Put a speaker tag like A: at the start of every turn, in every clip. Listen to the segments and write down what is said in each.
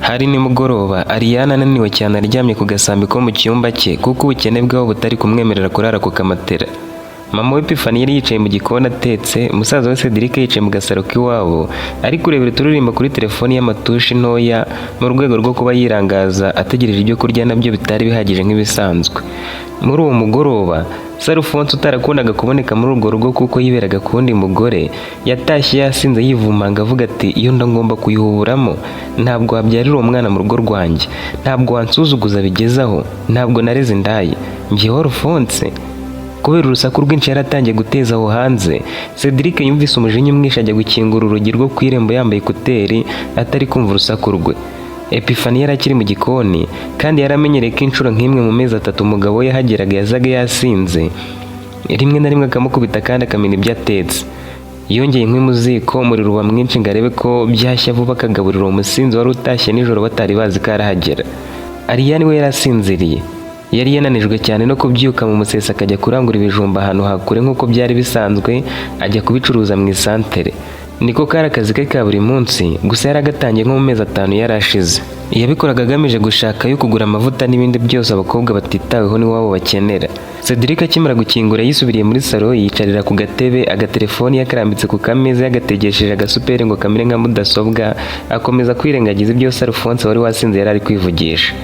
A: Hari nimugoroba, Ariana ananiwe cyane aryamye ku gasambi ko mu cyumba cye kuko ubukene bwabo butari kumwemerera kurara ku kamatera. Mama we Epifani yari yicaye mu gikoni atetse, musaza we Cedric yicaye mu gasaro k'iwabo ari kurebera uturirimbo kuri telefoni y'amatushi ntoya mu rwego rwo kuba yirangaza ategereje ibyo kurya nabyo bitari bihagije nk'ibisanzwe. Muri uwo mugoroba, Alphonse utarakundaga kuboneka muri urwo rugo kuko yiberaga ku wundi mugore, yatashye yasinze yivumanga avuga ati iyo nda ngomba kuyihuburamo, ntabwo wabyarira uwo mwana mu rugo rwanjye, ntabwo wansuzuguza bigezaho, ntabwo nareze indayi, njyewe Alphonse. Kubera urusaku rwinshi yaratangiye guteza aho hanze, Cedric yumvise umujinya umwishe ajya gukingura urugi rwo ku irembo yambaye ekuteri atari kumva urusaku rwe. Epifani yari akiri mu gikoni kandi yaramenyereye ko inshuro nk'imwe mu mezi 3 umugabo we yahageraga yazaga yasinze, rimwe na rimwe akamukubita kandi akamena ibyo atetse. Yongeye inkwi mu ziko, umuriro uba mwinshi ngo arebe ko byashya vuba akagaburira uwo musinzi wari utashye nijoro batari bazi ko arahagera. Ariane we yarasinziriye, yari yananijwe cyane no kubyuka mu musesa akajya kurangura ibijumba ahantu hakure nk'uko byari bisanzwe, ajya kubicuruza mu isantere. Niko kari akazi ke ka buri munsi, gusa yaragatangiye nko mu mezi 5 yarashize. Yabikoraga agamije gushaka yo kugura amavuta n'ibindi byose abakobwa batitaweho n'iwabo bakenera. Cedric akimara gukingura yisubiriye muri salo, yicarira ku gatebe, agatelefoni yakarambitse ku kameza yagategesheje agasuperi ngo kamere nka mudasobwa, akomeza kwirengagiza ibyo Alphonse wari wasinze yari ari kwivugisha.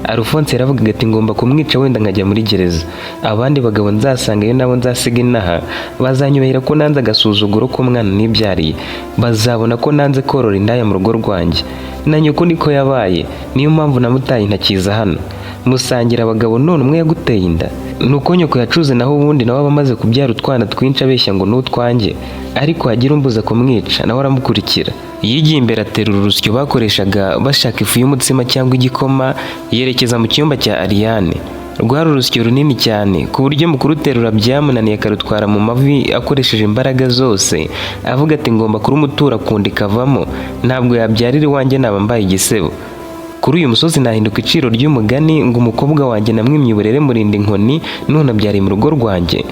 A: Alphonse yaravugaga ati ngomba kumwica wenda nkajya muri gereza, abandi bagabo nzasanga iyo nabo nzasiga inaha bazanyubahira ko nanze agasuzuguro k'umwana nibyariye, bazabona ko nanze korora indaya mu rugo rwanjye. Na nyoko niko yabaye, niyo mpamvu namutaye ntakiza hano. Musangira abagabo none umwe yaguteye inda. Nuko nyoko yacuze naho ubundi nawe abamaze kubyara utwana twinshi abeshya ngo n'utwanjye, ariko hagira umbuza kumwica nawe aramukurikira. Yigiye imbere aterura urusyo bakoreshaga bashaka ifu y'umutsima cyangwa igikoma, yerekeza mu cyumba cya Ariane. Rwari urusyo runini cyane ku buryo mu kuruterura byamunaniye akarutwara mu mavi akoresheje imbaraga zose, avuga ati ngomba kurumutura kundi kavamo, ntabwo yabyarira iwanjye naba mbaye igisebo. Kuri uyu musozi nahinduka iciro ry'umugani ngo umukobwa wanjye namwimye uburere murinda inkoni none abyariye mu rugo rwanjye.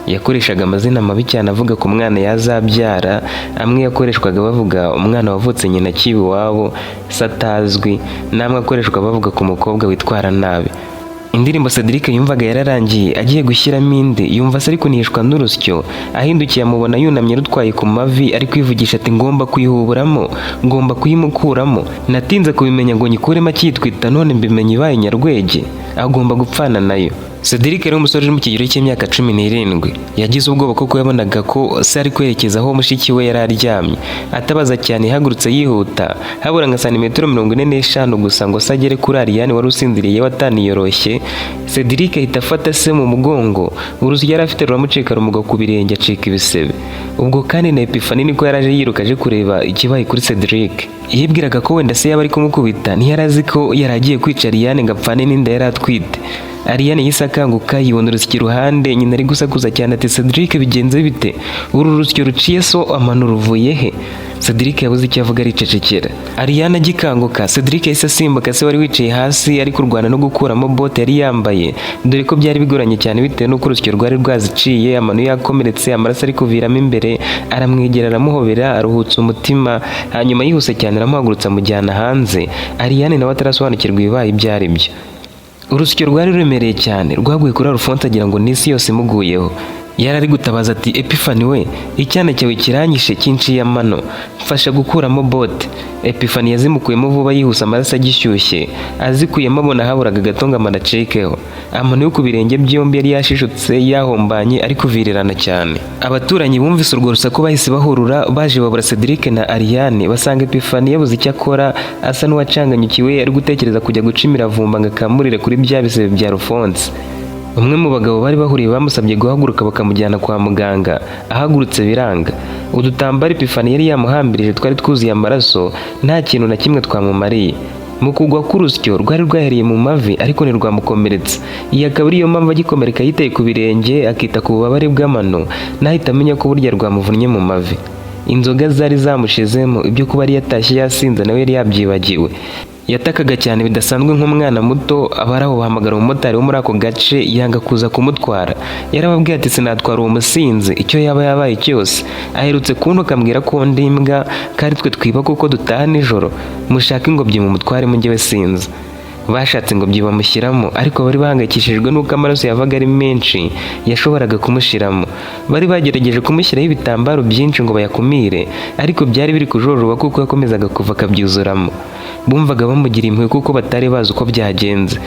A: Yakoreshaga amazina mabi cyane avuga ku mwana yazabyara, amwe yakoreshwaga bavuga umwana wavutse nyina akiba iwabo satazwi, namwe akoreshwa bavuga ku mukobwa witwara nabi. Indirimbo Cedric yumvaga yararangiye, agiye gushyiramo indi yumva se ariko nihishwa n'urusyo, ahindukiye amubona yunamye rutwaye ku mavi ari kwivugisha ati ngomba kuyihuburamo, ngomba kuyimukuramo, natinze kubimenya ngo nyikuremo akitwita none mbimenye ibaye nyarwege, agomba gupfana nayo. Cedric yari umusore uri mu kigero cy'imyaka 17, yagize ubwoba kuko yabonaga ko se ari kwerekeza aho mushiki we yari aryamye, atabaza cyane yahagurutse yihuta, habura nka santimetero 45 gusa ngo se agere kuri Ariane wari usinziriye wataniyoroshye. Cedric ahita afata se mu mugongo, urusyo yari afite ruramucika rumuga ku birenge acika ibisebe. Ubwo kandi na Epifani niko yaraje yiruka aje kureba ikibaye kuri Cedric. Yibwiraga ko wenda se yaba ari kumukubita, ntiyarazi ko yaragiye kwica Ariane ngo apfane n'inda yari atwite. Ariane yise akanguka yibona urusyo iruhande, nyina ari gusakuza cyane ati Cedric bigenze bite, uru rusyo ruciye so amanura uvuye he? Cedric yabuze icyo avuga aricecekera. Ariane agikanguka, Cedric yahise asimbuka se wari wicaye hasi ari kurwana no gukuramo bote yari yambaye, dore ko byari bigoranye cyane bitewe n'uko urusyo rwari rwaziciye, amano yakomeretse, amaraso ari kuviramo imbere. Aramwegera aramuhobera aruhutsa umutima, hanyuma yihuse cyane aramuhagurutsa amujyana hanze. Ariane nawe atarasobanukirwa ibibaye ibyo ari byo. Urusyo rwari ruremereye cyane, rwaguye kuri Alphonse agira ngo n'isi yose imuguyeho. Yari ari gutabaza ati Epifani we, icyana cyawe kiranyishe kinciye amano, mfasha gukuramo bote. Epifani yazimukuyemo vuba yihuse amaraso agishyushye, azikuyemo abona haburaga gato ngo amara acekeho. Amano yo ku birenge byombi yari yashishutse yahombanye ari kuvirirana cyane. Abaturanyi bumvise urwo rusaku bahise bahurura baje babura Cedric na Ariane, basanga Epifani yabuze icyo akora, asa n'uwacanganyukiwe ari gutekereza kujya gucimira vumba ngo akamurire kuri bya bisebe bya Alphonse. Umwe mu bagabo bari bahuriye bamusabye guhaguruka bakamujyana kwa muganga, ahagurutse biranga. Udutambaro Epifani yari yamuhambirije twari twuzuye amaraso, nta kintu na kimwe twamumariye. Mu kugwa k'urusyo rwari rwaheriye mu mavi ariko ntirwamukomeretsa. Iyi akaba ariyo mpamvu agikomereka yiteye ku birenge akita ku bubabare bw'amano, nahita amenya ko burya rwamuvunnye mu mavi. Inzoga zari zamushizemo, ibyo kuba ari yatashye yasinze nawe yari yabyibagiwe. Yatakaga cyane bidasanzwe nk'umwana muto, abari aho bahamagara umumotari wo muri ako gace yanga kuza kumutwara. Yarababwiye ati sinatwara uwo musinzi icyo yaba yabaye cyose. Aherutse kuntuka ambwira ko ndi imbwa kandi twe twiba kuko dutaha nijoro. Mushaka ingobyi mu mutware mu njyewe sinzi. Bashatse ingobyi bamushyiramo ariko bari bahangayikishijwe n'uko amaraso yavaga ari menshi yashoboraga kumushiramo. Bari bagerageje kumushyiraho ibitambaro byinshi ngo bayakumire ariko byari biri kujojoba kuko yakomezaga kuva akabyuzuramo. Bumvaga bamugira impuhwe kuko batari bazi uko byagenze.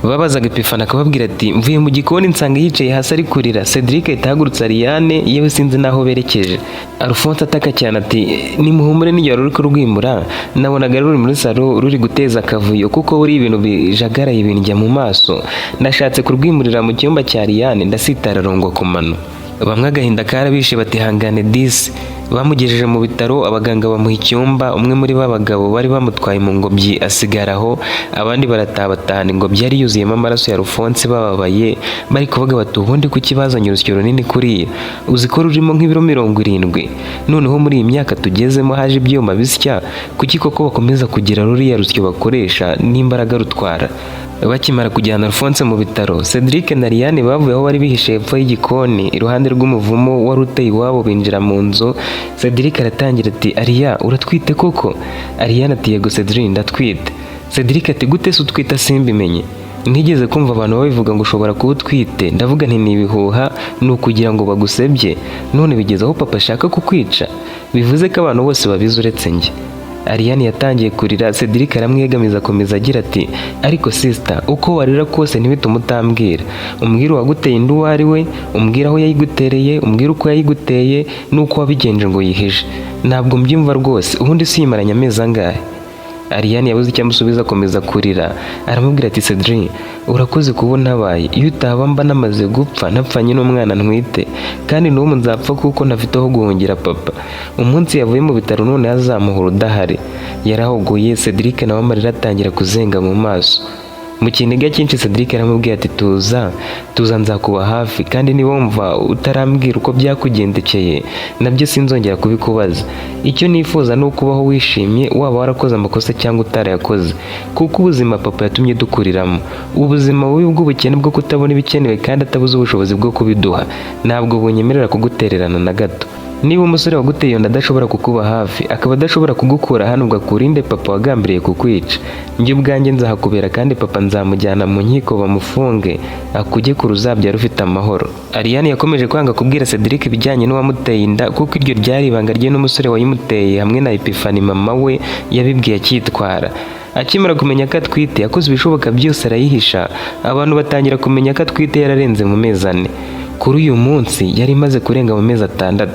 A: Babazaga Epifani akababwira ati mvuye mu gikoni nsanga yicaye hasi ari kurira. Cedric ahita ahagurutsa Ariane yewe sinzi naho berekeje. Alphonse ataka cyane ati nimuhumure n'igihe ruri kurwimura, nabonaga ruri muri salo ruri guteza akavuyo kuko buri ibintu bijagaraye binjya mu maso. Nashatse kurwimurira mu cyumba cya Ariane ndasitara rongwa ku mano. Bamwe agahinda karabishe bati hangane disi. Bamugejeje mu bitaro, abaganga bamuha icyumba. Umwe muri b'abagabo bari bamutwaye mu ngobyi asigaraho, abandi baratabatahana ingobyi yari yuzuyemo amaraso ya Alphonse bababaye bari kuvuga bati ubundi kuki bazanye urusyo runini kuriya, uzi ko rurimo nk'ibiro 70, noneho muri iyi myaka tugezemo haje ibyuma bisya, kuki koko bakomeza kugira ruriya rusyo bakoresha n'imbaraga rutwara. Bakimara kujyana Alphonse mu bitaro, Cedric na Ariane bavuye aho bari bihishe hepfo y'igikoni iruhande rw'umuvumo wari uteye iwabo binjira mu nzu. Cedric aratangira ati Aria uratwite koko? Ariane ati yego Cedric ndatwite. Cedric ati gute se utwita simbimenye? Nigeze kumva abantu babivuga ngo ushobora kuba utwite, ndavuga nti nibihuha ni ukugira ngo bagusebye, none bigeze aho papa ashaka kukwica? Bivuze ko abantu bose babizi uretse njye. Ariane yatangiye kurira. Cedric aramwegamiza akomeza agira ati ariko sister uko warira kose ntibitume utambwira, umbwira uwaguteye inda uwo ari we, umbwira aho yayigutereye, umbwira uko yayiguteye n'uko wabigenje ngo yihishe. Ntabwo mbyumva rwose, ubundi siyimaranye amezi angahe? Ariane yabuze icyo amusubiza akomeza kurira. Aramubwira ati Cedric urakoze kubona abaye, iyo utaba mba namaze gupfa napfanye n'umwana ntwite, kandi n'ubu nzapfa kuko ntafite aho guhungira papa. Umunsi yavuye mu bitaro none azamuhura udahari. Yarahogoye. Cedric nawe amarira atangira kuzenga mu maso. Mu kiniga cyinshi Cedric aramubwiye ati tuza nzakuba hafi, kandi niba wumva utarambwira uko byakugendekeye nabyo sinzongera kubikubaza. Icyo nifuza ni ukubaho wishimye, waba warakoze amakosa cyangwa utarayakoze, kuko ubuzima papa yatumye dukuriramo, ubuzima bubi bw'ubukene bwo kutabona ibikenewe kandi atabuze ubushobozi bwo kubiduha, ntabwo bunyemerera kugutererana na gato. Niba umusore waguteye iyo nda adashobora kukuba hafi, akaba adashobora kugukura hano ngo akurinde papa wagambiriye kukwica, njye ubwanjye nzahakubera kandi papa nzamujyana mu nkiko bamufunge akujye ku ruzabyaro ufite amahoro. Ariane yakomeje kwanga kubwira Cedric ibijyanye n'uwamuteye inda kuko iryo ryari ibanga rye n'umusore wayimuteye hamwe na Epifani mama we yabibwiye akitwara. Akimara kumenya ko atwite yakoze ibishoboka byose arayihisha. Abantu batangira kumenya ko atwite yararenze mu mezi 4. Kuri uyu munsi yari imaze kurenga mu mezi 6.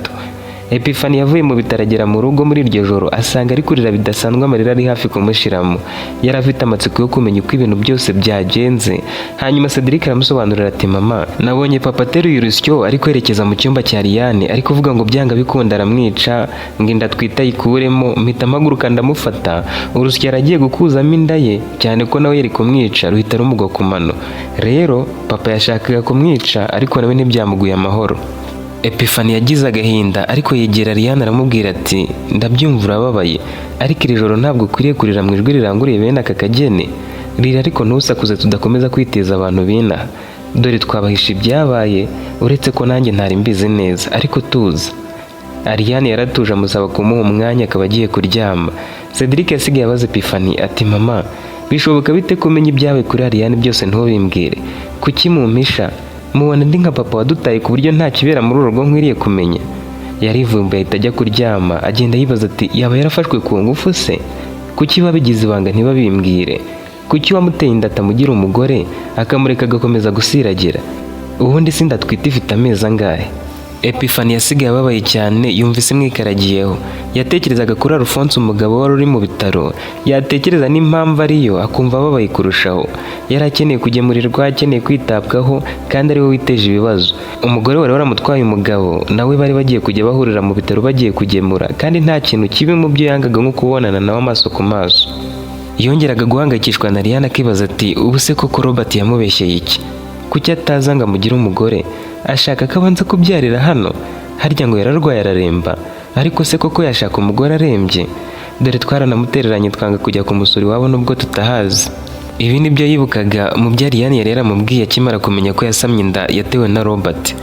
A: Epifani yavuye mu bitaro agera mu rugo muri iryo joro asanga ari kurira bidasanzwe, amarira ari hafi kumushiramo. Yari afite amatsiko yo kumenya uko ibintu byose byagenze. Hanyuma Cedric aramusobanurira ati mama nabonye papa ateruye urusyo ari kwerekeza mu cyumba cya Ariane ari kuvuga ngo byanga bikunda aramwica, ngo inda twita yikuremo. Mpita mpaguruka ndamufata, urusyo aragiye gukuzamo inda ye cyane ko nawe yari kumwica ruhita rumugwa ku mano. Rero papa yashakaga kumwica ariko nawe ntibyamuguye amahoro. Epifani yagize agahinda ariko yegera Ariane aramubwira ati ndabyumva urababaye, ariko iri joro ntabwo ukwiriye kurira mu ijwi riranguriye bene aka kageni. Rira ariko ntusakuze tudakomeza kwiteza abantu binaha, dore twabahisha ibyabaye uretse ko nanjye ntari mbizi neza, ariko tuza. Ariane yaratuje amusaba kumuha umwanya akaba agiye kuryama. Cedric yasigaye abaza Epifani ati mama bishoboka bite kumenya ibyawe kuri Ariane byose ntubimbwire? Kuki mumpisha? Mubona ndi nka papa wadutaye ku buryo nta kibera muri uru rugo nkwiriye kumenya? Yarivumbuye ahita ajya kuryama agenda yibaza ati yaba yarafashwe ku ngufu se? Kuki babigize ibanga ntibabimbwire? Kuki wamuteye inda atamugira umugore akamureka agakomeza gusiragira? Ubundi si ndatwite ifite amezi angahe? Epifani yasigaye ababaye cyane, yumvise imwikaragiyeho. Yatekerezaga kuri Alphonse umugabo wari uri mu bitaro, yatekereza n'impamvu ariyo akumva ababaye kurushaho. Yari akeneye kugemurirwa, akeneye kwitabwaho kandi ari we witeje ibibazo. Umugore wari waramutwaye umugabo nawe bari bagiye kujya bahurira mu bitaro bagiye kugemura, kandi nta kintu kibi mu byo yangaga nko kubonana nawe amaso ku maso. Yongeraga guhangayikishwa na Ariane akibaza ati ubu se koko Robert yamubeshyeye iki? Kuki ataza ngo amugire umugore? Ashaka ko abanza kubyarira hano? Harya ngo yararwaye araremba? Ariko se koko yashaka umugore arembye? dore twaranamutereranye twanga kujya kumusura iwabo nubwo tutahazi. Ibi nibyo yibukaga mu byo Ariane yari yaramubwiye akimara kumenya ko yasamye inda yatewe na Robert.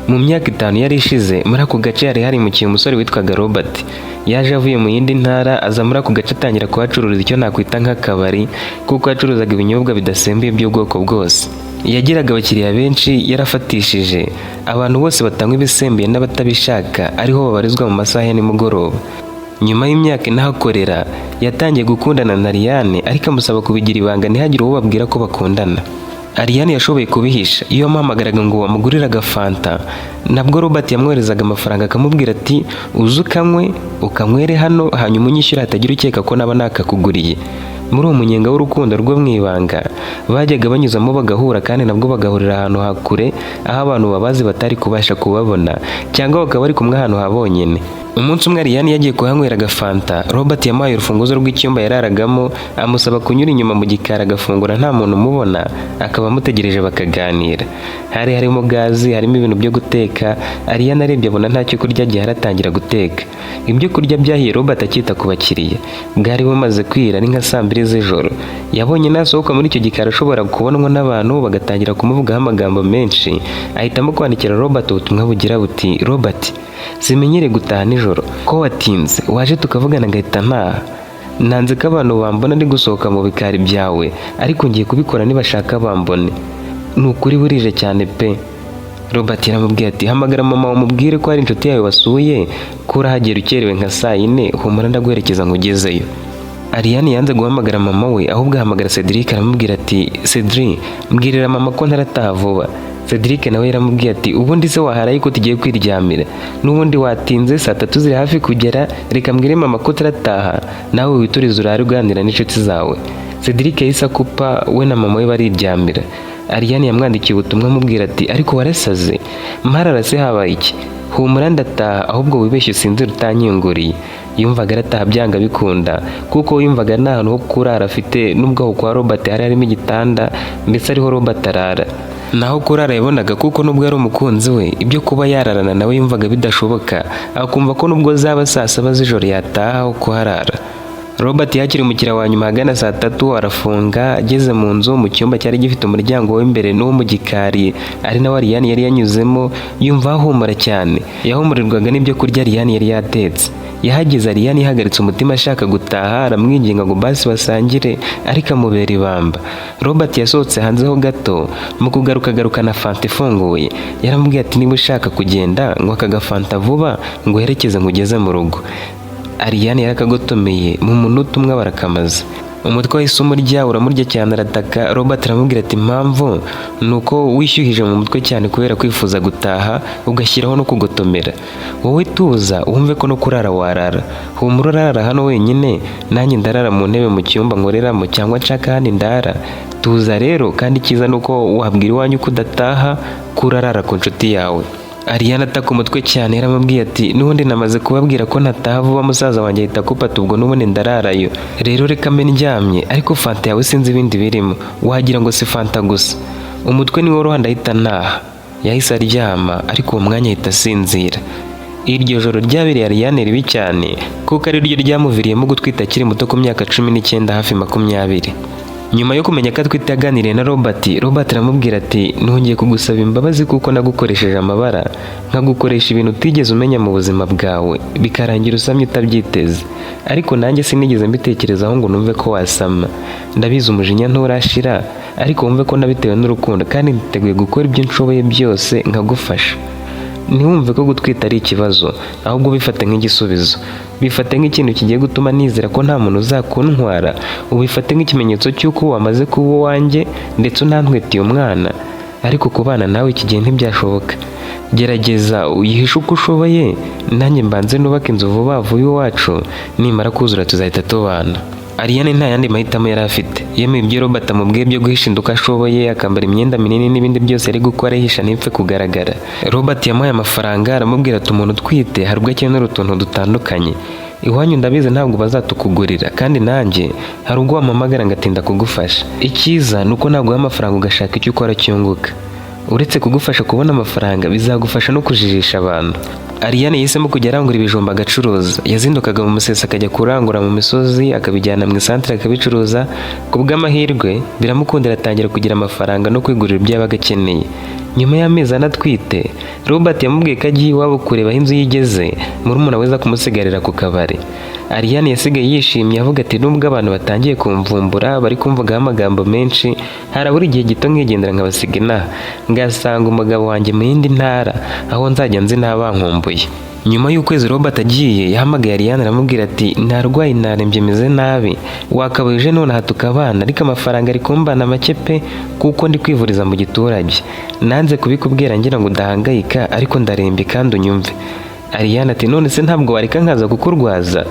A: Mu myaka 5 yari ishize, muri ako gace hari harimukiye umusore witwaga Robert. Yaje avuye mu yindi ntara, aza muri ako gace atangira kuhacururiza icyo nakwita nk'akabari, kuko yacuruzaga ibinyobwa bidasembuye by'ubwoko bwose. Yagiraga abakiriya benshi, yarafatishije abantu bose batanywa ibisembuye n'abatabishaka ariho babarizwa mu masaha ya nimugoroba. Nyuma y'imyaka inahakorera, yatangiye gukundana na Ariane, ariko amusaba kubigira ibanga ntihagire uwo babwira ko bakundana. Ariane yashoboye kubihisha. Iyo amuhamagaraga ngo amugurire agafanta, nabwo Robert yamwoherezaga amafaranga akamubwira ati uze ukanywe, ukanywere hano, hanyuma unyishyure hatagira ukeka ko naba nakakuguriye. Muri uwo munyenga w'urukundo rwo mwibanga, bajyaga banyuzamo bagahura, kandi nabwo bagahurira ahantu hakure aho abantu babazi batari kubasha kubabona, cyangwa bakaba bari kumwe ahantu habonyene. Umunsi umwe Ariane yagiye kuhanywera agafanta, Robert yamuhaye urufunguzo rw'icyumba yararagamo, amusaba kunyura inyuma mu gikari agafungura nta muntu umubona, akaba amutegereje bakaganira. Hari harimo gazi, harimo ibintu byo guteka. Ariane arebye abona ntacyo kurya gihari, atangira guteka. Ibyo kurya byahiye Robert akita ku bakiriya. Bwari bumaze kwira, ni nka saa 2 z'ijoro. Yabonye nasohoka muri icyo gikari ashobora kubonwa n'abantu, bagatangira kumuvugaho amagambo menshi. Ahitamo kwandikira Robert ubutumwa bugira buti: Robert, simenyere gutaha nijoro, ko watinze, waje tukavugana ngahita ntaha. Nanze ko abantu bambona ndi gusohoka mu bikari byawe, ariko ngiye kubikora nibashaka bambone. Nukuri burije cyane pe. Robert yaramubwiye ati hamagara mama umubwire ko hari inshuti yawe wasuye, ko urahagera ukerewe nka saa 4, humura ndaguherekeza nkugezeyo. Ariane yanze guhamagara mama we, ahubwo ahamagara Cedric aramubwira ati Cedric, mbwirira mama ko ntarataha vuba. Cedric nawe yaramubwiye ati ubundi se waharaye ko tugiye kwiryamira, n'ubundi watinze, saa 3 ziri hafi kugera, reka mbwire mama ko tarataha, nawe witurize urare uganira n'inshuti zawe. Cedric yahise akupa, we na mama we bariryamira. Ariane yamwandikiye ubutumwa amubwira ati ariko warasaze, mpararase habaye iki? Humura ndataha, ahubwo wibeshye usinzira utanyinguriye. Yumvaga arataha byanga bikunda, kuko yumvaga nta hantu ho kurara afite, nubwo aho kwa Robert hari harimo igitanda, mbese ariho Robert arara. Naho kurara yabonaga, kuko nubwo ari umukunzi we, ibyo kuba yararana nawe yumvaga bidashoboka, akumva ko nubwo zaba saa 7 z'ijoro yataha aho kuharara. Robert yakiri umukiriya wa nyuma hagana saa 3, arafunga. Ageze mu nzu, mu cyumba cyari gifite umuryango w'imbere n'uwo mu gikari ari nawe Ariane yari yanyuzemo, yumva ahumura cyane. Yahumurirwaga n'ibyo kurya Ariane yari yatetse. Yahageze Ariane ihagaritse umutima ashaka gutaha, aramwinginga ngo basi basangire, ariko amubera ibamba. Robert yasohotse hanze ho gato, mu kugaruka agarukana fanta ifunguye. Yaramubwiye ati niba ushaka kugenda ngo akagafanta vuba ngo uherekeze nkugeze mu rugo. Ariane yarakagotomeye, mu munota umwe barakamaza. Umutwe wahise umurya, uramurya cyane arataka. Robert aramubwira ati impamvu nuko wishyuhije mu mutwe cyane kubera kwifuza gutaha, ugashyiraho no kugotomera. Wowe tuza wumve ko no kurara warara. Humura urara hano wenyine, nanjye ndarara mu ntebe mu cyumba nkoreramo, cyangwa nshaka handi ndara. Tuza rero, kandi cyiza nuko wabwira iwanyu ko udataha, kurarara ku nshuti yawe. Ariane ataka umutwe cyane, yaramubwiye ati n'ubundi namaze kubabwira ko nataha vuba, musaza wanjye ahita akupata, ubwo n'ubundi ndararayo. Rero reka mbe ndyamye, ariko fanta yawe sinzi ibindi birimo, wagira ngo si fanta gusa. Umutwe ni woroha ndahita ntaha. Yahise aryama, ariko uwo mwanya ahita asinzira. Iryo joro ryabereye Ariane ribi cyane, kuko ari ryo ryamuviriyemo gutwita akiri muto ku myaka 19 hafi 20. Nyuma yo kumenya ko atwite yaganiriye na Robert aramubwira ati nongeye kugusaba imbabazi kuko nagukoresheje amabara, nkagukoresha ibintu utigeze umenya mu buzima bwawe, bikarangira usamye utabyiteze. Ariko nanjye sinigeze mbitekerezaho ngo numve ko wasama. Ndabizi umujinya nturashira, ariko wumve ko nabitewe n'urukundo, kandi niteguye gukora ibyo nshoboye byose nkagufasha. Ntiwumve ko gutwita ari ikibazo, ahubwo bifate nk'igisubizo. Bifate nk'ikintu kigiye gutuma nizera ko nta muntu uzakuntwara. Ubifate nk'ikimenyetso cy'uko wamaze kuba uwanjye, ndetse unantwitiye umwana. Ariko kubana nawe iki gihe ntibyashoboka. Gerageza uyihishe uko ushoboye, nanjye mbanze nubaka inzu vuba vuba iwacu, nimara kuzura tuzahita tubana. Ariane nta yandi mahitamo yari afite. Yemeye ibyo Robert amubwiye byo guhisha inda uko ashoboye, akambara imyenda minini n'ibindi byose ari gukora ahisha ntipfe kugaragara. Robert yamuhaye amafaranga, aramubwira ati umuntu utwite hari ubwo akenera utuntu dutandukanye. Iwanyu ndabizi ntabwo bazatukugurira, kandi nanjye hari ubwo wampamagara ngatinda kugufasha. Icyiza ni uko naguha amafaranga ugashaka icyo ukora cyunguka. Uretse kugufasha kubona amafaranga, bizagufasha no kujijisha abantu. Ariane yahisemo kujya arangura ibijumba agacuruza. Yazindukaga mu Musesa akajya kurangura mu misozi akabijyana mu isantere akabicuruza. Ku bw'amahirwe biramukundira atangira kugira amafaranga no kwigurira ibyo yabaga akeneye. Nyuma y'amezi ane atwite, Robert yamubwiye ko agiye iwabo kureba aho inzu yigeze, murumuna we aza kumusigarira ku kabari. Ariane yasigaye yishimye avuga ati nubwo abantu batangiye kumvumbura bari kumvugaho amagambo menshi, harabura igihe gito nkigendera nkabasiga inaha, ngasanga umugabo wanjye mu yindi ntara aho nzajya nzi ntabankumbuye. Nyuma y'ukwezi Robert agiye, yahamagaye Ariane aramubwira ati narwaye narembye meze nabi, wakabaje none aha tukabana, ariko amafaranga ari kumbana make pe kuko ndi kwivuriza mu giturage. Nanze kubikubwira ngira ngo udahangayika, ariko ndarembye kandi unyumve. Ariane ati none se ntabwo wareka nkaza kukurwaza?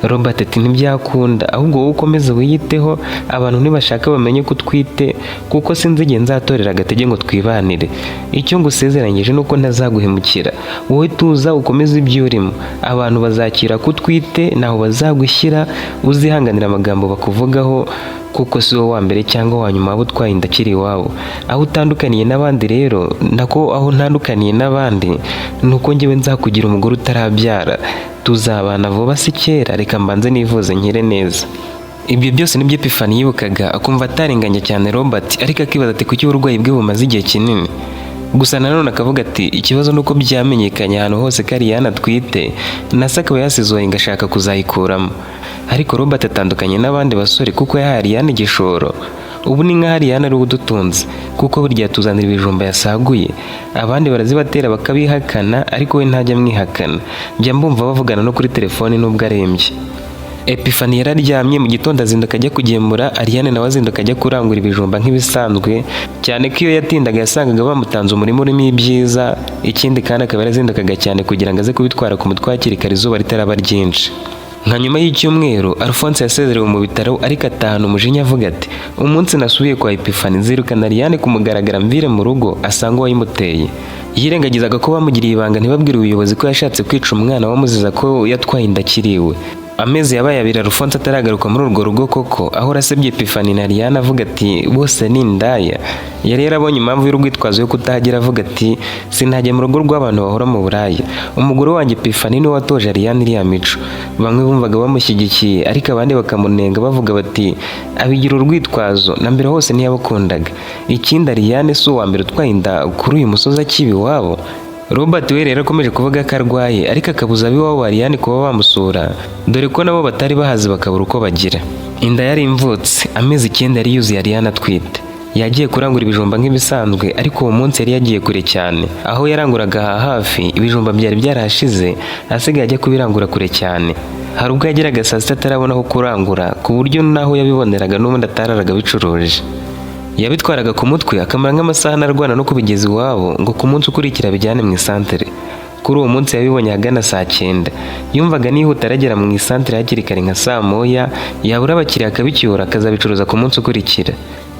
A: Robert ati ntibyakunda, ahubwo wowe ukomeze wiyiteho, abantu nibashaka bamenye ko utwite, kuko sinzi igihe nzatorera agatege ngo twibanire. Icyo ngusezeranyije nuko ntazaguhemukira, wowe tuza ukomeze ibyo urimo, abantu bazakira ko utwite ntaho bazagushyira, uzihanganira amagambo bakuvugaho kuko si wowe wa mbere cyangwa wa nyuma waba utwaye inda akiri iwabo. Aho utandukaniye n'abandi rero, nako aho ntandukaniye n'abandi nuko njyewe nzakugira umugore utarabyara, tuzabana vuba si kera, reka mbanze nivuze nkire neza. Ibyo byose nibyo Epifani yibukaga, akumva atarenganya cyane Robert, ariko akibaza ati kuki uburwayi bwe bumaze igihe kinini. Gusa nanone akavuga ati ikibazo nuko byamenyekanye ahantu hose ko Ariane atwite, nase akaba yasizoye ngashaka kuzayikuramo. Ariko Robert atandukanye n'abandi basore kuko yahaye Ariane igishoro. Ubu ni nka Ariane ari udutunze, kuko burya tuzanira ibijumba yasaguye, abandi barazibatera bakabihakana, ariko we ntajya amwihakana. Njya mbumva bavugana no kuri telefone nubwo arembye. Epifani yararyamye, mu gitondo azinduka ajya kugemura, Ariane nawe azinduka ajya kurangura ibijumba nk'ibisanzwe, cyane ko iyo yatindaga yasangaga bamutanze umurimo urimo ibyiza. Ikindi kandi akaba yarazindukaga cyane kugira ngo aze kubitwara ku mutwe hakiri kare izuba ritaraba ryinshi. Nka nyuma y'icyumweru, Alphonse yasezerewe mu bitaro, ariko atahana umujinya avuga ati umunsi nasubiye kwa Epifani nzirukana Ariane kumugaragara mvire mu rugo asanga uwayimuteye. Yirengagizaga ko bamugiriye ibanga ntibabwire ubuyobozi ko yashatse kwica umwana wamuziza ko yatwaye inda akiriwe. Amezi yabaye abiri Alphonse ataragaruka muri urwo rugo koko, ahora asebye Epifani na Ariane avuga ati bose ni indaya. Yari yarabonye impamvu y'urwitwazo yo kutahagera avuga ati sinajya mu rugo rw'abantu bahora mu buraya. Umugore wanjye Epifani niwe watoje Ariane iriya mico. Bamwe bumvaga bamushyigikiye, ariko abandi bakamunenga bavuga bati abigira urwitwazo, na mbere hose ntiyabakundaga. Ikindi Ariane si uwa mbere utwaye inda kuri uyu musozi akiba iwabo. Robert we rero akomeje kuvuga ko arwaye, ariko akabuza ab'iwabo Ariane kuba bamusura, dore ko nabo batari bahazi bakabura uko bagira. Inda yari imvutse, amezi 9 yari yuzuye Ariane atwite. Yagiye kurangura ibijumba nk'ibisanzwe, ariko uwo munsi yari yagiye kure cyane. Aho yaranguraga hafi, ibijumba byari byarashize, asigaye ajya kubirangura kure cyane. Hari ubwo yageraga saa sita atarabona aho kurangura, ku buryo naho yabiboneraga n'ubundi atararaga bicuruje. Yabitwaraga ku mutwe akamara nk'amasaha arwana no kubigeza iwabo ngo ku munsi ukurikira bijyane mu isantere. Kuri uwo munsi yabibonye ahagana saa 9. Yumvaga nihuta aragera mu isantere hakiri kare nka saa 1, yabura abakiriya akabicyura akazabicuruza ku munsi ukurikira.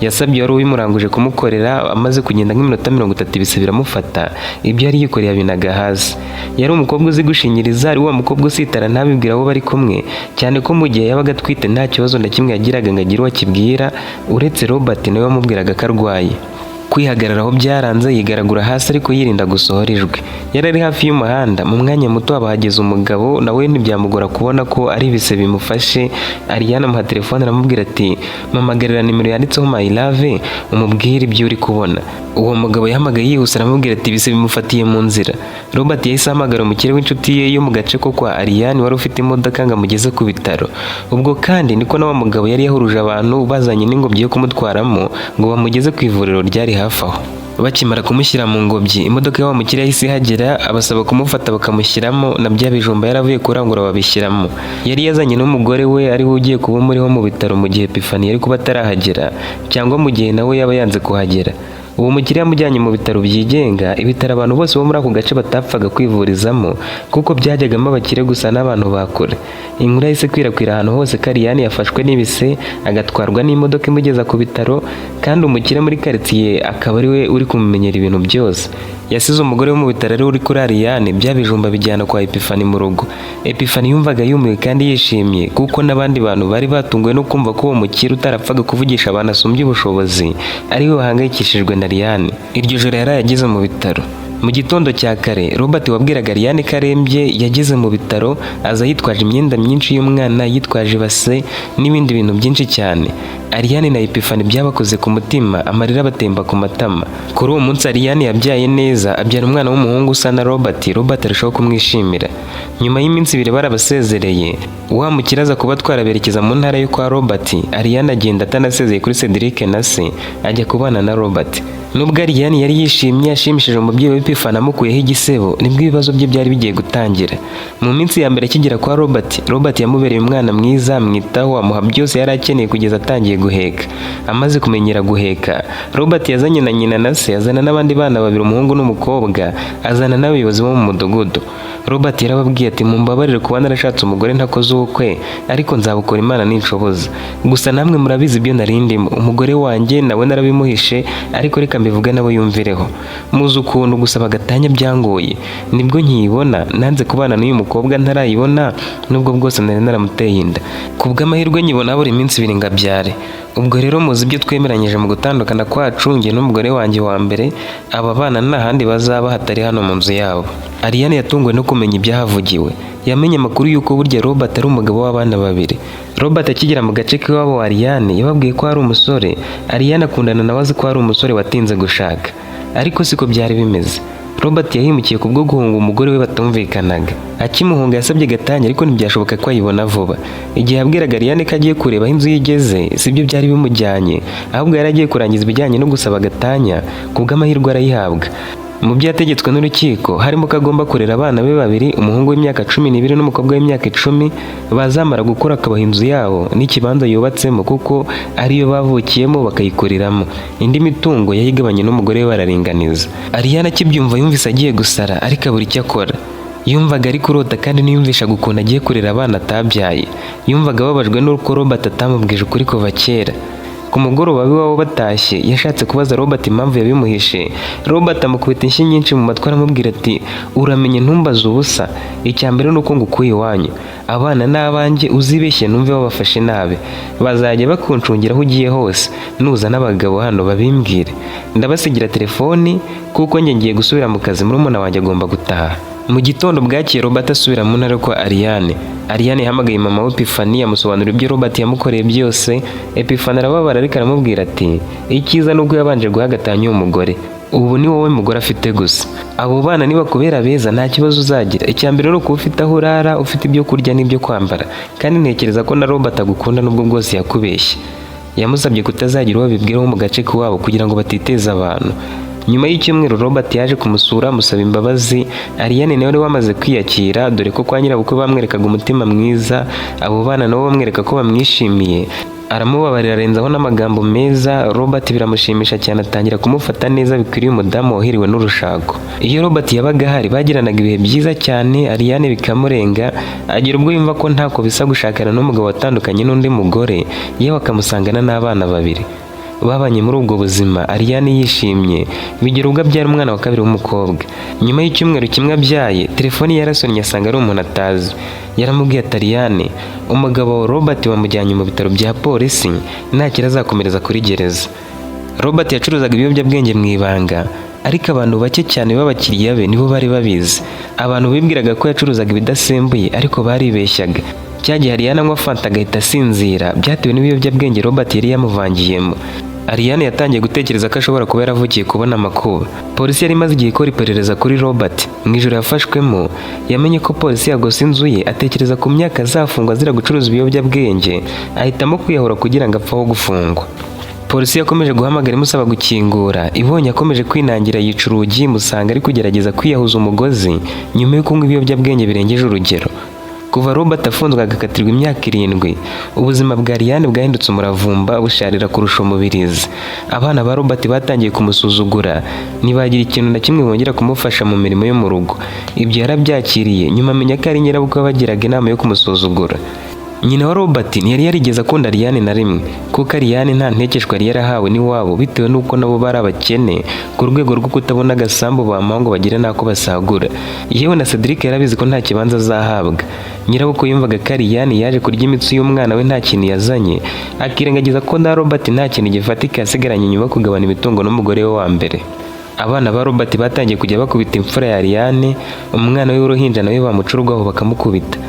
A: Yasabye wari ubimuranguje kumukorera, amaze kugenda nk'iminota 30 bise biramufata, ibyo yari yikoreye abinaga hasi. Yari umukobwa uzi gushinyiriza, ari wa mukobwa usitara ntabibwira abo bari kumwe, cyane ko mu gihe yabaga atwite nta kibazo na kimwe yagiraga ngo agire uwo akibwira, uretse Robert nawe wamubwiraga ko arwaye. Kwihagararaho byaranze, yigaragura hasi ariko yirinda gusohora ijwi. Yari ari hafi y'umuhanda, mu mwanya muto abahageze umugabo, nawe ntibyamugora kubona ko ari ibise bimufashe. Ariane amuha telefone aramubwira ati mpamagarira nimero yanditseho my love umubwire ibyo uri kubona. Uwo mugabo yahamagaye yihuse aramubwira ati ibise bimufatiye mu nzira. Robert yahise ahamagara umukire w'inshuti ye yo mu gace ko kwa Ariane wari ufite imodoka ngo amugeze ku bitaro. Ubwo kandi niko nawe mugabo yari yahuruje abantu bazanye n'ingobyi yo kumutwaramo ngo bamugeze ku ivuriro ryari hafi aho. Bakimara kumushyira mu ngobyi, imodoka ya wa mukire yahise ihagera, abasaba kumufata bakamushyiramo, na bya bijumba yaravuye kurangura babishyiramo. Yari yazanye n'umugore we ari we ugiye kuba muriho mu bitaro mu gihe Epifani yari kuba atarahagera, cyangwa mu gihe nawe yaba yanze kuhagera. Uwo mukire yamujyanye mu bitaro byigenga, ibitaro abantu bose bo muri ako gace batapfaga kwivurizamo kuko byajyagamo abakire gusa n'abantu bakure. Inkuru yahise kwirakwira ahantu hose ko Ariane yafashwe n'ibise agatwarwa n'imodoka imugeza ku bitaro, kandi umukire muri quartier akaba ari we uri kumumenyera ibintu byose. Yasize umugore wo mu bitaro ari uri kuri Ariane, bya bijumba bijyana kwa Epifani mu rugo. Epifani yumvaga yumiwe kandi yishimye kuko n'abandi bantu bari batunguwe no kumva ko uwo mukire utarapfaga kuvugisha abantu asumbye ubushobozi ari we wahangayikishijwe na Ariane. Iryo joro yari yageze mu bitaro. Mu gitondo cya kare Robert wabwiraga Ariane ko arembye yageze mu bitaro, aza yitwaje imyenda myinshi y'umwana, yitwaje ibase n'ibindi bintu byinshi cyane. Ariane na Epiphanie byabakoze ku mutima, amarira abatemba ku matama. Kuri uwo munsi Ariane yabyaye neza, abyara umwana w'umuhungu usa na Robert arushaho kumwishimira. Nyuma y'iminsi 2 barabasezereye, wa mukiraza kuba twaraberekeza mu ntara yo kwa Robert, Ariane agenda atanasezeye kuri Cedric na se, ajya kubana na Robert. Nubwo Ariane yari yishimye, ashimishije umubyeyi we Epiphanie amukuyeho igisebo, nibwo ibibazo bye byari bigiye gutangira. Mu minsi ya mbere akigera kwa Robert yamubereye umwana mwiza, amwitaho, amuha byose yari akeneye kugeza atangiye guheka. Amaze kumenyera guheka, Robert yazanye na nyina na se, azana n'abandi bana 2, umuhungu n'umukobwa, azana n'abayobozi bo mu mudugudu. Robert yarababwiye ati mumbabarire kuba narashatse umugore ntakoze ubukwe, ariko nzabukora Imana ninshoboza. Gusa namwe murabizi ibyo narindimo, umugore wanjye nawe narabimuhishe, ariko reka mbivuga nabo yumvireho. Muzi ukuntu gusaba gatanya byangoye, nibwo nkiyibona, nanze kubana n'uyu mukobwa ntarayibona, nubwo bwose nari naramuteye inda. Kubw'amahirwe nyibona buri minsi 2 ngabyare. Ubwo rero muzi ibyo twemeranyije mu gutandukana kwacu, njye n'umugore wanjye wa mbere, aba bana nta handi bazaba hatari hano mu nzu yabo. Ariane yatunguwe no kumenya ibyahavugiwe. Yamenye amakuru y'uko burya Robert ari umugabo w'abana 2. Robert akigera mu gace k'iwabo wa Ariane yababwiye ko ari umusore. Ariane akundana nawe azi ko ari umusore watinze gushaka, ariko siko byari bimeze. Robert yahimukiye kubwo guhunga umugore we batumvikanaga. Akimuhunga yasabye gatanya, ariko ntibyashoboka ko ayibona vuba. Igihe yabwiraga Ariane ko agiye kureba inzu yigeze, sibyo byari bimujyanye, ahubwo yari agiye kurangiza ibijyanye no gusaba gatanya. Kubw'amahirwe arayihabwa. Mu byategetswe n'urukiko harimo ko agomba kurera abana be 2, umuhungu w'imyaka 12 n'umukobwa w'imyaka 10, bazamara gukura akabaha inzu yabo n'ikibanza yubatsemo, kuko ariyo bavukiyemo bakayikuriramo. Indi mitungo yayigabanye n'umugore we bararinganiza. Ariane akibyumva yumvise agiye gusara, ariko abura icyo akora. Yumvaga ari kurota kandi niyumvishaga ukuntu agiye kurera abana atabyaye. Yumvaga ababajwe n'uko Robert atamubwije ukuri kuva kera. Ku mugoroba w'iwabo batashye, yashatse kubaza Robert impamvu yabimuhishe. Robert amukubita inshyi nyinshi mu matwi aramubwira ati uramenye ntumbaze ubusa, icyambere nuko ngukuye iwanyu, abana n'abanjye uzibeshye numve babafashe nabi, bazajya bakuncungira aho ugiye hose, nuza n'abagabo hano babimbwire. Ndabasigira telefoni kuko njye ngiye gusubira mu kazi, murumuna wanjye agomba gutaha. Mu gitondo bwakiye Robert asubira mu ntara kwa Ariane. Ariane yahamagaye mama we Epiphanie amusobanurira ibyo Robert yamukoreye byose. Epiphanie arababara ariko aramubwira ati icyiza nubwo yabanje guhagatanya uwo mugore, ubu ni wowe mugore afite gusa. Abo bana nibakubera beza nta kibazo uzagira. Icyambere no kuba ufite aho urara, ufite ibyo kurya n'ibyo kwambara, kandi ntekereza ko na Robert agukunda nubwo bwose yakubeshye. Yamusabye kutazagira uwo bibwiraho mu gace k'iwabo kugira ngo batiteza abantu. Nyuma y'icyumweru Robert yaje kumusura amusaba imbabazi. Ariane nawe wamaze kwiyakira, dore ko kwa nyirabukwe bamwerekaga umutima mwiza, abo bana nabo bamwereka ko bamwishimiye. Aramubabarira arenzaho n'amagambo meza. Robert biramushimisha cyane, atangira kumufata neza bikwiriye umudamu wahiriwe n'urushako. Iyo Robert yabaga ahari bagiranaga ibihe byiza cyane. Ariane bikamurenga, agira ubwo yumva ko ntako bisa gushakana n'umugabo watandukanye n'undi mugore, yewe akamusangana n'abana 2. Babanye muri ubwo buzima, Ariane yishimye, bigira ubwo abyara umwana wa 2 w'umukobwa. Nyuma y'icyumweru kimwe abyaye, telefoni yarasonnye asanga ari umuntu atazi. Yaramubwiye ati Ariane, umugabo wa Robert wamujyanye mu bitaro bya polisi, ntakira azakomereza kuri gereza. Robert yacuruzaga ibiyobyabwenge mu ibanga, ariko abantu bake cyane b'abakiriya be nibo bari babizi. Abantu bibwiraga ko yacuruzaga ibidasembuye, ariko baribeshyaga. Cyagihe Ariane anywa fanta agahita asinzira, byatewe n'ibiyobyabwenge Robert yari yamuvangiyemo. Ariane yatangiye gutekereza ko ashobora kuba yaravukiye kubona amakuba. Polisi yari imaze igihe ikora iperereza kuri Robert. Mu ijoro yafashwemo, yamenye ko polisi yagose inzu ye, atekereza ku myaka azafungwa azira gucuruza ibiyobyabwenge, ahitamo kwiyahura kugira ngo apfe aho gufungwa. Polisi yakomeje guhamagara imusaba gukingura. Ibonye akomeje kwinangira yica urugi, musanga ari kugerageza kwiyahuza umugozi nyuma yo kunywa ibiyobyabwenge birengeje urugero. Kuva Robert afunzwe agakatirwa imyaka 7, ubuzima bwa Ariane bwahindutse umuravumba, busharira kurusha umubirizi. Abana ba Robert batangiye kumusuzugura, ntibagira ikintu na kimwe bongera kumufasha mu mirimo yo mu rugo. Ibyo yarabyakiriye, nyuma amenya ko ari nyirabukwe bagiraga inama yo kumusuzugura. Nyina wa Robert ntiyari yarigeze akunda Ariane na rimwe, kuko Ariane nta ntekeshwa yari yarahawe n'iwabo, bitewe n'uko nabo bari abakene ku rwego rwo kutabona agasambu bamuha ngo bagire n'ako basagura. Yewe na Cedric yarabizi ko nta kibanza azahabwa. Nyirabukwe yumvaga ko Ariane yaje kurya imitsi y'umwana we nta kintu yazanye, akirengagiza ko na Robert nta kintu gifatika yasigaranye nyuma yo kugabana imitungo n'umugore we wa mbere. Abana ba Robert batangiye kujya bakubita imfura ya Ariane, umwana we w'uruhinja nawe bamucurwaho bakamukubita.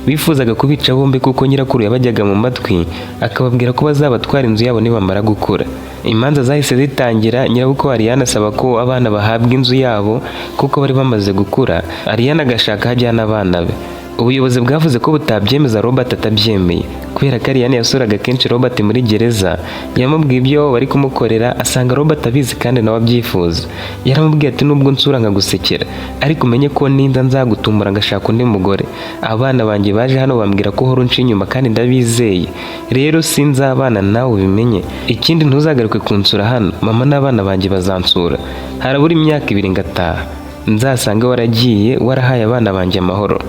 A: Bifuzaga kubica bombi kuko nyirakuru yabajyaga mu matwi akababwira ko bazabatwara inzu yabo nibamara gukura. Imanza zahise zitangira, nyirabukwe wa Ariane asaba ko abana bahabwa inzu yabo kuko bari bamaze gukura. Ariane agashaka hajyana abana be. Ubuyobozi bwavuze ko butabyemeza Robert atabyemeye kubera ko Ariane yasuraga kenshi Robert muri gereza. Yamubwiye ibyo bari kumukorera asanga Robert abizi kandi nawe abyifuza. Yaramubwiye ati nubwo nsura nkagusekera ariko umenye ko ninda nzagutumbura ngashaka undi mugore. Abana banjye baje hano bambwira ko uhora unca inyuma kandi ndabizeye, rero sinzabana nawe ubimenye. Ikindi ntuzagaruke kunsura hano, mama n'abana banjye bazansura. Harabura imyaka 2 ngataha, nzasanga waragiye warahaye abana banjye amahoro.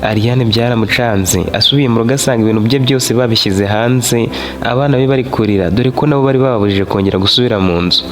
A: Ariane byaramucanze, asubiye mu rugo asanga ibintu bye byose babishyize hanze, abana be bari kurira dore ko nabo bari bababujije kongera gusubira mu nzu.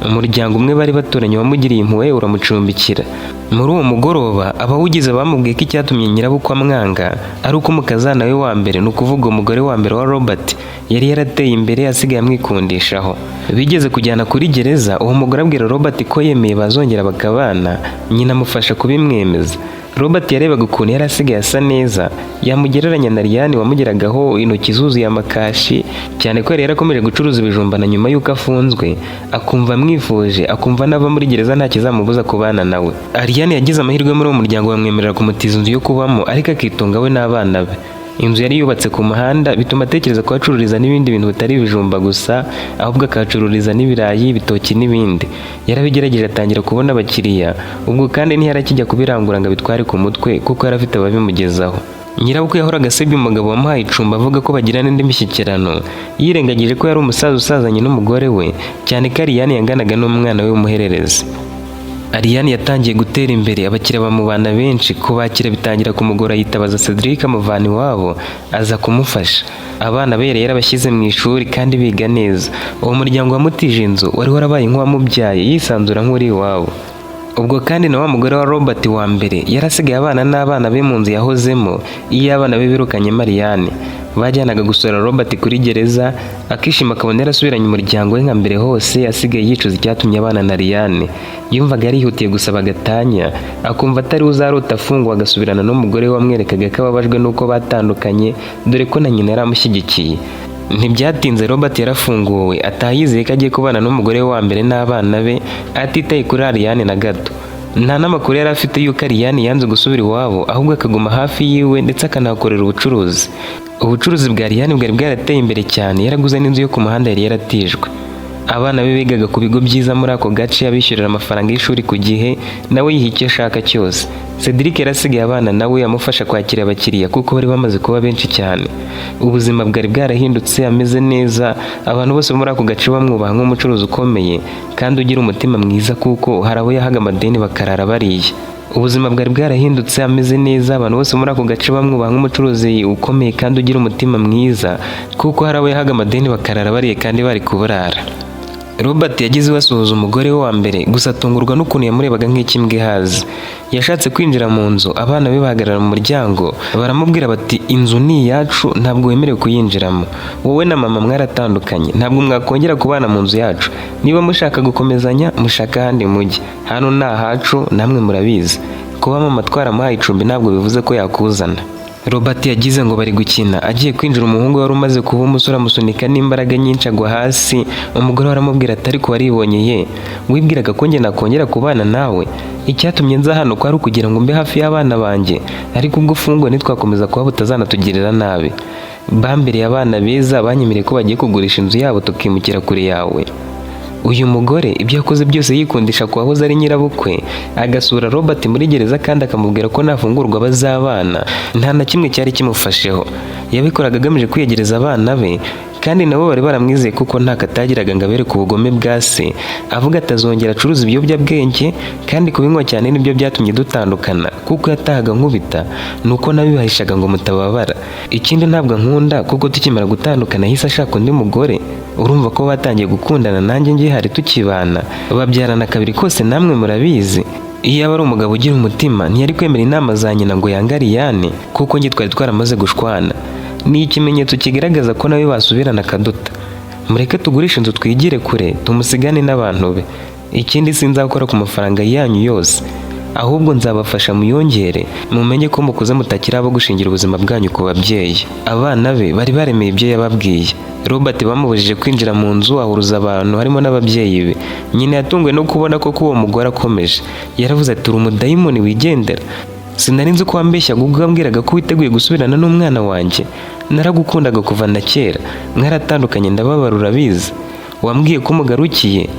A: Umuryango umwe bari batoranye wamugiriye impuhwe uramucumbikira. Muri uwo mugoroba abawugize bamubwiye ko icyatumye nyirabukwe amwanga ari uko umukazana we wa mbere, ni ukuvuga umugore wa mbere wa Robert, yari yarateye imbere asigaye amwikundishaho. Bigeze kujyana kuri gereza, uwo mugore abwira Robert ko yemeye bazongera bakabana, nyina amufasha kubimwemeza. Robert yarebaga ukuntu yari asigaye asa neza, yamugereranya na Ariane wamugeragaho intoki zuzuye amakashi, cyane ko yari yarakomeje gucuruza ibijumba na nyuma y'uko afunzwe, akumva amwifuje, akumva nava muri gereza nta kizamubuza kubana nawe. Ariane yagize amahirwe muri uwo muryango, bamwemerera kumutiza inzu yo kubamo ariko akitunga we n'abana be. Inzu yari yubatse ku muhanda bituma atekereza ko acururiza n'ibindi bintu bitari ibijumba gusa, ahubwo akacururiza n'ibirayi, ibitoki n'ibindi. Yarabigerageje atangira kubona abakiriya, ubwo kandi ntiyarakijya kubirangura ngo bitware ku mutwe kuko yari afite ababimugezaho. Nyirabukwe yahoraga asebya umugabo wamuhaye icumbi avuga ko bagirana indi mishyikirano, yirengagije ko yari umusaza usazanye n'umugore we, cyane ko Ariane yanganaga n'umwana we w'umuhererezi. Ariane yatangiye gutera imbere, abakiriya bamubana benshi, kubakira bitangira kumugora. Yitabaza Cedric amuvana iwabo aza kumufasha. Abana be yari yarabashyize mu ishuri kandi biga neza. Uwo muryango wamutije inzu wari warabaye nk'uwamubyaye, yisanzura nk'uri iwabo. Ubwo kandi na wa mugore wa Robert wa mbere yarasigaye abana n'abana be mu nzu yahozemo, iyo abana be birukanye Ariane. Bajyanaga gusura Robert kuri gereza, akishima akabona yarasubiranye umuryango we nka mbere hose, asigaye yicuza icyatumye abana na Ariane. Yumvaga yarihutiye gusaba agatanya, akumva atari uzarota afungwa agasubirana n'umugore we wamwerekaga ko ababajwe n'uko batandukanye, dore ko na nyina yaramushyigikiye. Ntibyatinze Robert yarafunguwe, ataha yizeye ko agiye kubana n'umugore we wa mbere n'abana be, atitaye kuri Ariane na gato. Nta n'amakuru yari afite y'uko Ariane yanze gusubira iwabo, ahubwo akaguma hafi yiwe ndetse akanahakorera ubucuruzi. Ubucuruzi bwa Ariane bwari bwarateye imbere cyane, yaraguze n'inzu yo ku muhanda yari yaratijwe. Abana be bigaga ku bigo byiza muri ako gace, abishyurira amafaranga y'ishuri ku gihe, nawe yiha icyo ashaka cyose. Cedric yarasigaye abana nawe amufasha kwakira abakiriya kuko bari bamaze kuba benshi cyane. Ubuzima bwari bwarahindutse, ameze neza, abantu bose muri ako gace bamwubaha nk'umucuruzi ukomeye kandi ugira umutima mwiza kuko hari abo yahaga amadeni bakarara bariye. Ubuzima bwari bwarahindutse, ameze neza, abantu bose muri ako gace bamwubaha nk'umucuruzi ukomeye kandi ugira umutima mwiza kuko hari abo yahaga amadeni bakarara bariye kandi bari kuburara. Robert yagize basuhuza umugore we wa mbere, gusa atungurwa n'ukuntu yamurebaga nk'ikimbwa ihaze. Yashatse kwinjira mu nzu, abana be bahagarara mu muryango, baramubwira bati inzu ni iyacu, ntabwo wemerewe kuyinjiramo. Wowe na mama mwaratandukanye, ntabwo mwakongera kubana mu nzu yacu. Niba mushaka gukomezanya, mushaka ahandi mujye. Hano ni ahacu, namwe murabizi. Kuba mama twaramuhaye icumbi ntabwo bivuze ko yakuzana. Robert yagize ngo bari gukina, agiye kwinjira umuhungu wari umaze kuba umusore amusunika n'imbaraga nyinshi agwa hasi. Umugore aramubwira ati ariko waribonye ye, wibwiraga ko njye nakongera kubana nawe? Icyatumye nza hano ko ari ukugira ngo mbe hafi y'abana banjye, ariko ubwo ufungwa ntitwakomeza kuba butazanatugirira nabi. Bambereye abana beza, banyemereye ko bagiye kugurisha inzu yabo tukimukira kure yawe. Uyu mugore ibyo yakoze byose yikundisha ku wahoze ari nyirabukwe, agasura Robert muri gereza kandi akamubwira ko nafungurwa bazabana. Nta na kimwe cyari kimufasheho, yabikoraga agamije kwiyegereza abana be, kandi nabo bari baramwizeye kuko nta katagiraga ngo abereke ubugome bwa se. Avuga atazongera acuruza ibiyobyabwenge, kandi kubinywa cyane nibyo byatumye dutandukana kuko yatahaga nkubita, nuko nabibahishaga ngo mutababara. Ikindi ntabwo nkunda kuko tukimara gutandukana yahise ashaka undi mugore. Urumva ko batangiye gukundana nanjye ngihari tukibana, babyarana kabiri kose, namwe murabizi. Iyo aba ari umugabo ugira umutima ntiyari kwemera inama za nyina ngo yange Ariane kuko njye twari twaramaze gushwana. Ni ikimenyetso kigaragaza ko nawe basubirana akaduta. Mureke tugurishe inzu twigire kure, tumusigane n'abantu be. ikindi sinzakora ku mafaranga yanyu yose, ahubwo nzabafasha muyongere, mumenye ko mukuze mutakiri abo gushingira ubuzima bwanyu ku babyeyi. Abana be bari baremeye ibyo yababwiye. Robert bamubujije kwinjira mu nzu ahuruza abantu harimo n'ababyeyi be. Nyina yatunguwe no kubona ko uwo mugore akomeje. Yaravuze ati uri umudayimoni wigendera. Sinari nzi ko wambeshyaga ubwo wambwiraga ko witeguye gusubirana n'umwana wanjye. Naragukundaga kuva na kera, mwaratandukanye ndababara urabizi. Wambwiye ko umugarukiye,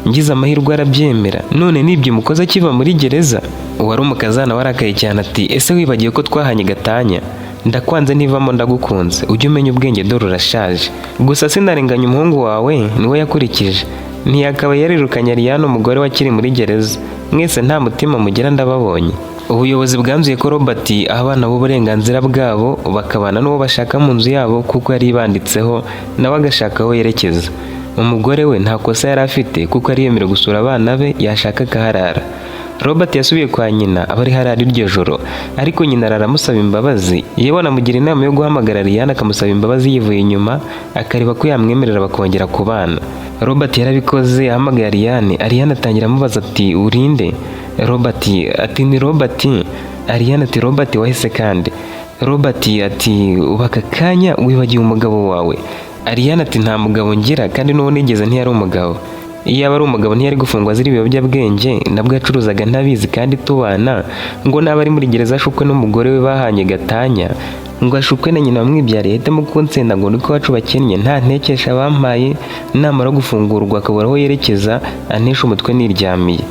A: ngize amahirwe arabyemera, none nibyo umukozi akiva muri gereza. Uwari umukazana warakaye cyane ati ese wibagiye ko twahanye gatanya? Ndakwanze nivamo ndagukunze, ujye umenya ubwenge dore urashaje. Gusa sinarenganya umuhungu wawe, niwe yakurikije. Ntiyakaba yarirukanye Ariane umugore wakiri muri gereza. Mwese nta mutima mugira ndababonye. Ubuyobozi bwanzuye ko Robert abana b'uburenganzira bwabo bakabana n'uwo bashaka mu nzu yabo kuko yari banditseho nawe agashaka aho yerekeza. Umugore we nta kosa yari afite kuko ari yemerewe gusura abana be yashaka akaharara. Robert yasubiye kwa nyina aba ari harara iryo joro, ariko nyina aramusaba imbabazi. Yewe anamugira inama yo guhamagara Ariane akamusaba imbabazi yivuye inyuma akareba ko yamwemerera bakongera kubana. Robert yarabikoze, ahamagaye Ariane. Ariane atangira amubaza ati urinde? Robert ati ni Robert. Ariane ati Robert wahise kandi? Robert ati ubaka kanya wibagiwe umugabo wawe. Ariane ati nta mugabo ngira kandi n'uwo nigeze ntiyari umugabo. Iyo aba ari umugabo ntiyari gufungwa azira ibiyobyabwenge, nabwo yacuruzaga ntabizi kandi tubana, ngo naba ari muri gereza ashukwe n'umugore we bahanye gatanya, ngo ashukwe na nyina wamwibyariye ahitamo kunsenda ngo niko wacu bakennye nta ntekesha bampaye, namara gufungurwa akabura aho yerekeza antesha umutwe niryamiye.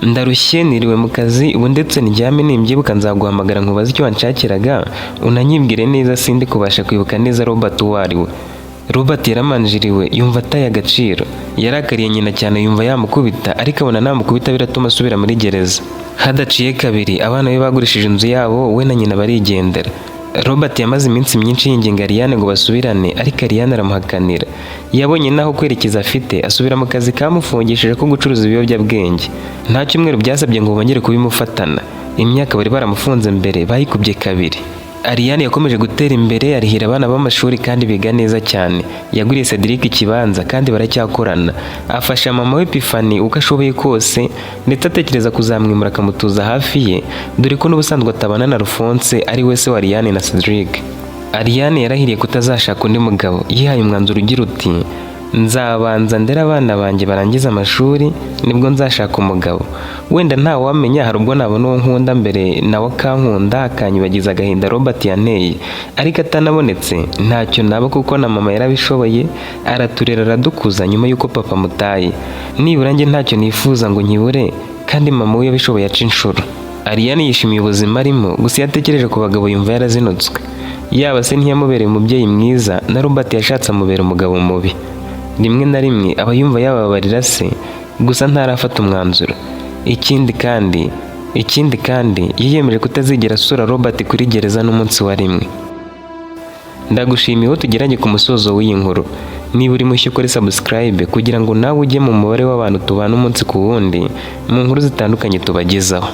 A: Ndarushye niriwe mu kazi ubu ndetse ndyame nimbyibuka nzaguhamagara nkubaza icyo wanshakiraga unanyibwire neza sindi kubasha kwibuka neza Robert uwo ari we. Robert yaramanjiriwe yumva ataye agaciro. Yarakariye nyina cyane yumva yamukubita, ariko abona namukubita biratuma asubira muri gereza. Hadaciye kabiri abana be bagurishije inzu yabo, we na nyina barigendera. Robert yamaze iminsi myinshi yinginga Ariane ngo basubirane, ariko Ariane aramuhakanira. Yabonye naho kwerekeza afite asubira mu kazi kamufungishije ko gucuruza ibiyobyabwenge. Nta cyumweru byasabye ngo bongere kubimufatana. Imyaka bari baramufunze mbere bayikubye kabiri. Ariane yakomeje gutera imbere, arihira abana b'amashuri kandi biga neza cyane. Yaguriye Cedric ikibanza kandi baracyakorana. Afasha mama we Epiphanie uko ashoboye kose, ndetse atekereza kuzamwimura akamutuza hafi ye, dore ko n'ubusanzwe atabana na Alphonse ari we se wa Ariane na Cedric. Ariane yarahiriye kutazashaka undi mugabo. Yihaye umwanzuro ugira uti nzabanza ndera abana banjye barangiza amashuri nibwo nzashaka umugabo. Wenda nta wamenya hari ubwo nabona uwo nkunda mbere nawe akankunda akanyibagiza agahinda Robert yanteye, ariko atanabonetse ntacyo naba kuko na mama yarabishoboye araturera aradukuza nyuma y'uko papa mutaye. Nibura njye ntacyo nifuza ngo nkibure kandi mama we yabishoboye aca inshuro. Ariane yishimiye ubuzima arimo, gusa yatekereje ku bagabo yumva yarazinutswe. Yaba se ntiyamubereye umubyeyi mwiza na Robert yashatse amubera umugabo mubi. Rimwe na rimwe aba yumva yababarira se, gusa ntarafata umwanzuro. Ikindi kandi yiyemeje kutazigera asura Robert kuri gereza n'umunsi wa rimwe. Ndagushimiye uwo tugeranye ku musozo w'iyi nkuru. Niba uri mushya ukore subscribe kugira ngo nawe ujye mu mubare w'abantu tubana umunsi ku wundi mu nkuru zitandukanye tubagezaho.